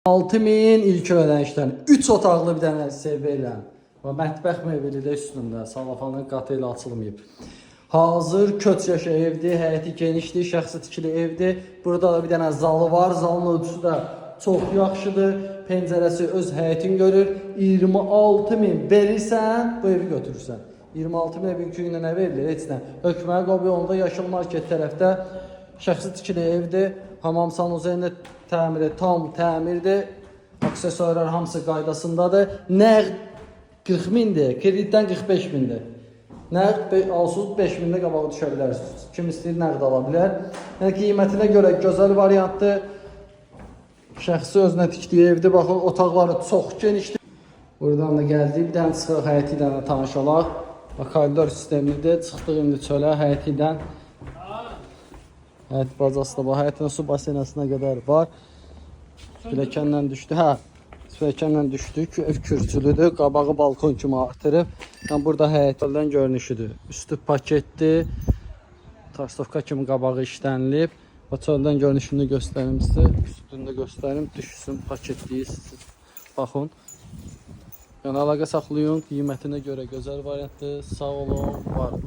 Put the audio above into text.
6000 ilk ödənişdən 3 otaqlı bir dənə ev verirəm. Və mətbəx mebeli də üstündə, salafanın qatı ilə açılmayıb. Hazır köç yaşa evdir, həyəti genişdir, şəxsi tikili evdir. Burada da bir dənə zalı var, zalın ölçüsü də çox yaxşıdır. Pəncərəsi öz həyətin görür. 26000 verirsən, bu evi götürürsən. 26000 evin günə nə verilir? Heç nə. Hökmə qobi yolunda Yaşıl Market tərəfdə şəxsi tikili evdir. Hamam sanuzeyində təmiri tam təmirdir. Aksesuarlar hamısı qaydasındadır. Nəqd 40 mindir, kreditdən 45 mindir. Nəqd alsız 5 mində qabağı düşə bilərsiniz. Kim istəyir nəqd ala bilər. Yəni qiymətinə görə gözəl variantdır. Şəxsi özünə tikdiyi evdir. Baxın, otaqları çox genişdir. Buradan da gəldik. Bir dənə çıxıq həyəti ilə tanış olaq. Koridor sistemidir. Çıxdıq indi çölə həyəti ilə. Həyət bacası da var. Həyətin su basenasına qədər var. Pilləkənlə düşdü. Hə, pilləkənlə düşdük. Ev kürsülüdür. Qabağı balkon kimi artırıb. Yəni burada həyətdən görünüşüdür. Üstü paketdir. Tarsovka kimi qabağı işlənilib. Və çöldən görünüşünü göstərim sizə. Üstündə göstərim. Düşsün, paketləyir. Baxın. Yəni əlaqə saxlayın. Qiymətinə görə gözəl variantdır. Sağ olun. Var.